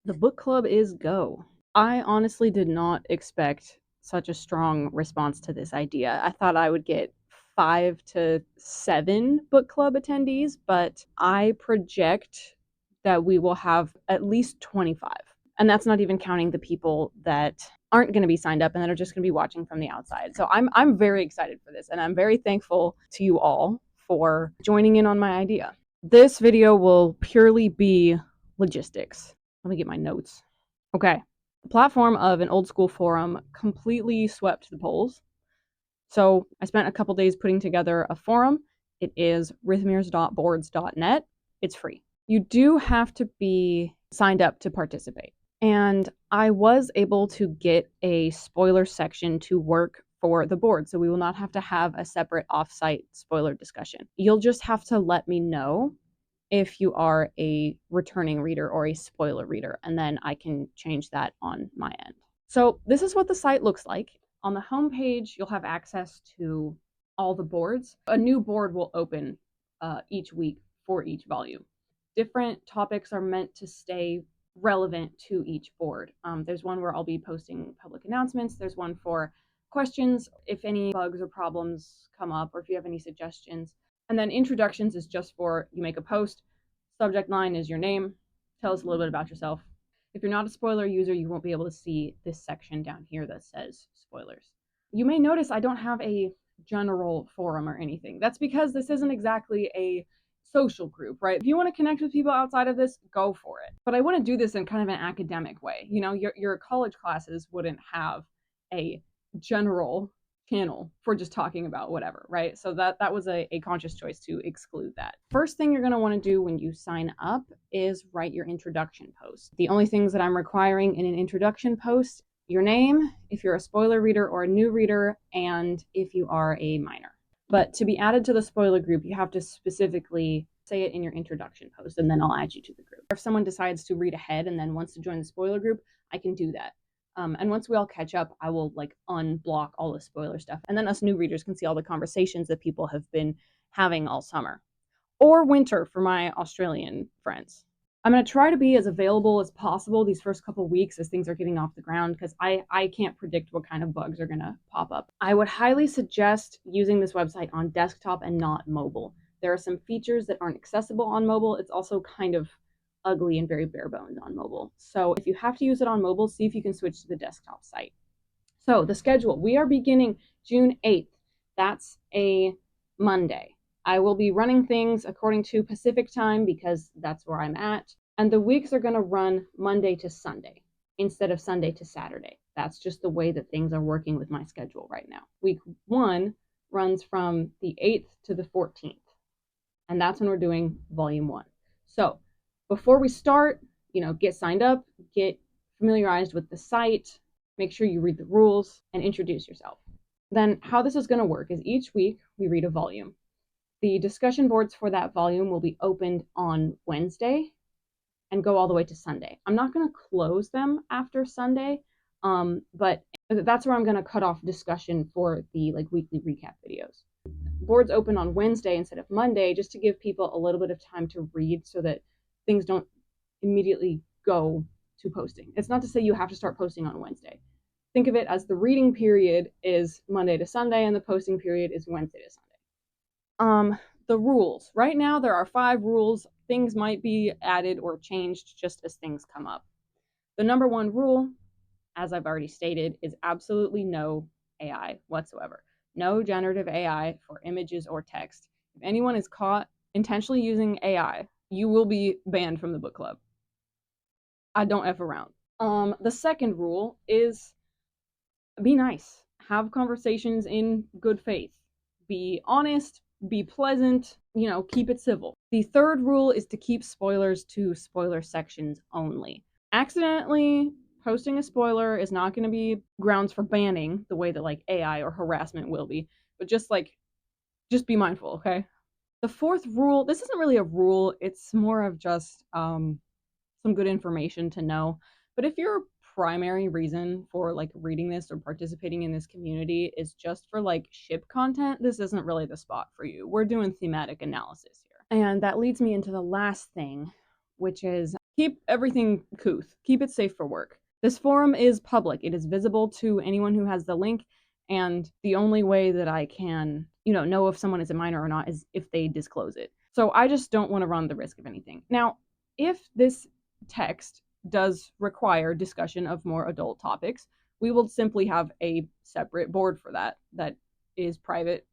The book club is go. I honestly did not expect such a strong response to this idea. I thought I would get 5 to 7 book club attendees, but I project that we will have at least 25. And that's not even counting the people that aren't going to be signed up and that are just going to be watching from the outside. So I'm very excited for this, and I'm very thankful to you all for joining in on my idea. This video will purely be logistics. Let me get my notes. Okay. The platform of an old school forum completely swept the polls. So I spent a couple days putting together a forum. It is rhythmiers.boards.net. It's free. You do have to be signed up to participate. And I was able to get a spoiler section to work for the board. So we will not have to have a separate offsite spoiler discussion. You'll just have to let me know if you are a returning reader or a spoiler reader, and then I can change that on my end. So this is what the site looks like. On the home page, you'll have access to all the boards. A new board will open each week for each volume. Different topics are meant to stay relevant to each board. There's one where I'll be posting public announcements. There's one for questions, if any bugs or problems come up, or if you have any suggestions. And then introductions is just for you make a post, subject line is your name, tell us a little bit about yourself. If you're not a spoiler user, you won't be able to see this section down here that says spoilers. You may notice I don't have a general forum or anything. That's because this isn't exactly a social group, right? If you want to connect with people outside of this, go for it. But I want to do this in kind of an academic way. You know, your college classes wouldn't have a general channel for just talking about whatever, right? So that was a conscious choice to exclude that. First thing you're going to want to do when you sign up is write your introduction post. The only things that I'm requiring in an introduction post: your name, if you're a spoiler reader or a new reader, and if you are a minor. But to be added to the spoiler group, you have to specifically say it in your introduction post, and then I'll add you to the group. If someone decides to read ahead and then wants to join the spoiler group, I can do that. And once we all catch up, I will unblock all the spoiler stuff. And then us new readers can see all the conversations that people have been having all summer or winter for my Australian friends. I'm going to try to be as available as possible these first couple weeks as things are getting off the ground, because I can't predict what kind of bugs are going to pop up. I would highly suggest using this website on desktop and not mobile. There are some features that aren't accessible on mobile. It's also kind of ugly and very bare bones on mobile. So if you have to use it on mobile, see if you can switch to the desktop site. So the schedule, we are beginning June 8th. That's a Monday. I will be running things according to Pacific time because that's where I'm at. And the weeks are going to run Monday to Sunday instead of Sunday to Saturday. That's just the way that things are working with my schedule right now. Week 1 runs from the 8th to the 14th. And that's when we're doing volume 1. So before we start, get signed up, get familiarized with the site, make sure you read the rules, and introduce yourself. Then how this is going to work is each week we read a volume. The discussion boards for that volume will be opened on Wednesday and go all the way to Sunday. I'm not going to close them after Sunday, but that's where I'm going to cut off discussion for the weekly recap videos. Boards open on Wednesday instead of Monday, just to give people a little bit of time to read so that things don't immediately go to posting. It's not to say you have to start posting on Wednesday. Think of it as the reading period is Monday to Sunday and the posting period is Wednesday to Sunday. The rules. Right now there are 5 rules. Things might be added or changed just as things come up. The number 1 rule, as I've already stated, is absolutely no AI whatsoever. No generative AI for images or text. If anyone is caught intentionally using AI, you will be banned from the book club. I don't F around. The second rule is be nice. Have conversations in good faith. Be honest, be pleasant, keep it civil. The third rule is to keep spoilers to spoiler sections only. Accidentally posting a spoiler is not going to be grounds for banning the way that AI or harassment will be, but just be mindful, okay? The fourth rule, this isn't really a rule, it's more of just some good information to know. But if your primary reason for reading this or participating in this community is just for ship content, this isn't really the spot for you. We're doing thematic analysis here. And that leads me into the last thing, which is Keep everything couth. Keep it safe for work. This forum is public. It is visible to anyone who has the link, and the only way that I can, know if someone is a minor or not is if they disclose it. So I just don't want to run the risk of anything. Now, if this text does require discussion of more adult topics, we will simply have a separate board for that is private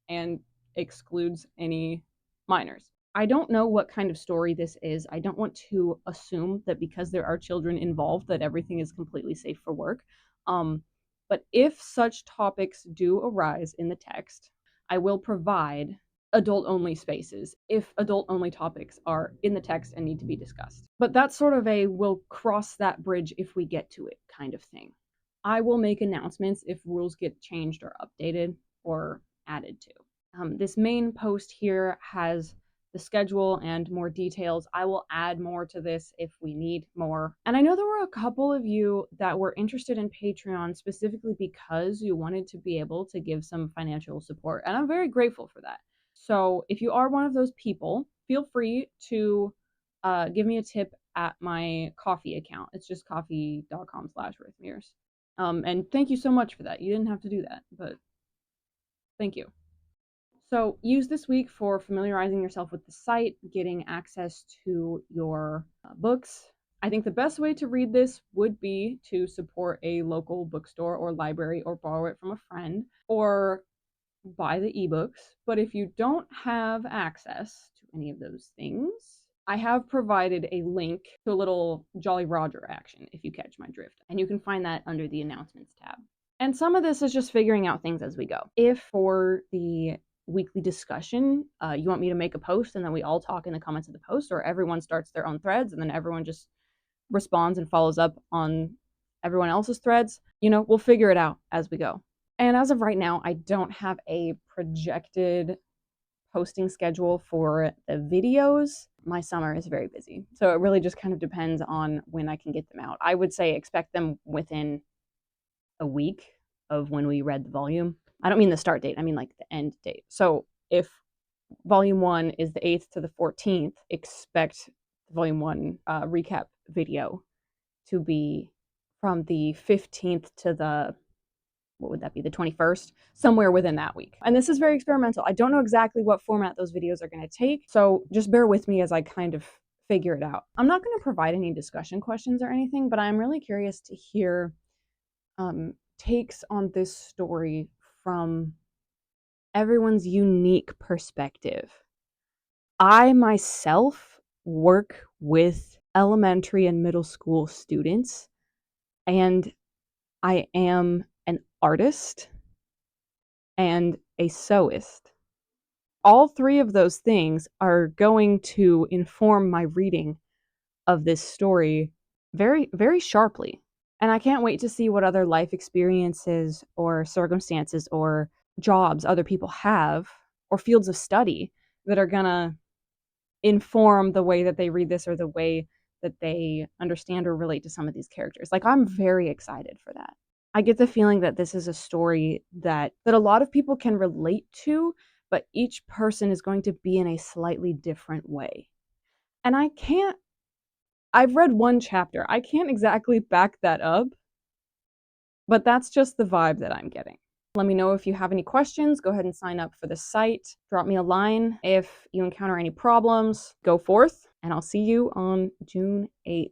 and excludes any minors. I don't know what kind of story this is. I don't want to assume that because there are children involved that everything is completely safe for work. But if such topics do arise in the text, I will provide adult only spaces if adult only topics are in the text and need to be discussed. But that's sort of a we'll cross that bridge if we get to it kind of thing. I will make announcements if rules get changed or updated or added to. This main post here has the schedule and more details. I will add more to this if we need more. And I know there were a couple of you that were interested in Patreon specifically because you wanted to be able to give some financial support, and I'm very grateful for that. So if you are one of those people, feel free to give me a tip at my Ko-fi account. It's just coffee.com/rhythmiers. And thank you so much for that. You didn't have to do that, but thank you. So use this week for familiarizing yourself with the site, getting access to your books. I think the best way to read this would be to support a local bookstore or library or borrow it from a friend or buy the ebooks. But if you don't have access to any of those things, I have provided a link to a little Jolly Roger action, if you catch my drift. And you can find that under the announcements tab. And some of this is just figuring out things as we go. If for the weekly discussion, you want me to make a post and then we all talk in the comments of the post, or everyone starts their own threads and then everyone just responds and follows up on everyone else's threads, we'll figure it out as we go. And as of right now, I don't have a projected posting schedule for the videos. My summer is very busy, so it really just kind of depends on when I can get them out. I would say expect them within a week of when we read the volume. I don't mean the start date, I mean like the end date. So if volume 1 is the 8th to the 14th, expect the volume 1 recap video to be from the 15th to the, what would that be, the 21st, somewhere within that week. And this is very experimental. I don't know exactly what format those videos are going to take, so just bear with me as I kind of figure it out. I'm not going to provide any discussion questions or anything, but I'm really curious to hear takes on this story from everyone's unique perspective. I myself work with elementary and middle school students, and I am an artist and a sewist. All three of those things are going to inform my reading of this story very, very sharply. And I can't wait to see what other life experiences or circumstances or jobs other people have or fields of study that are going to inform the way that they read this or the way that they understand or relate to some of these characters. Like, I'm very excited for that. I get the feeling that this is a story that a lot of people can relate to, but each person is going to be in a slightly different way. And I've read one chapter. I can't exactly back that up, but that's just the vibe that I'm getting. Let me know if you have any questions. Go ahead and sign up for the site. Drop me a line if you encounter any problems. Go forth, and I'll see you on June 8th.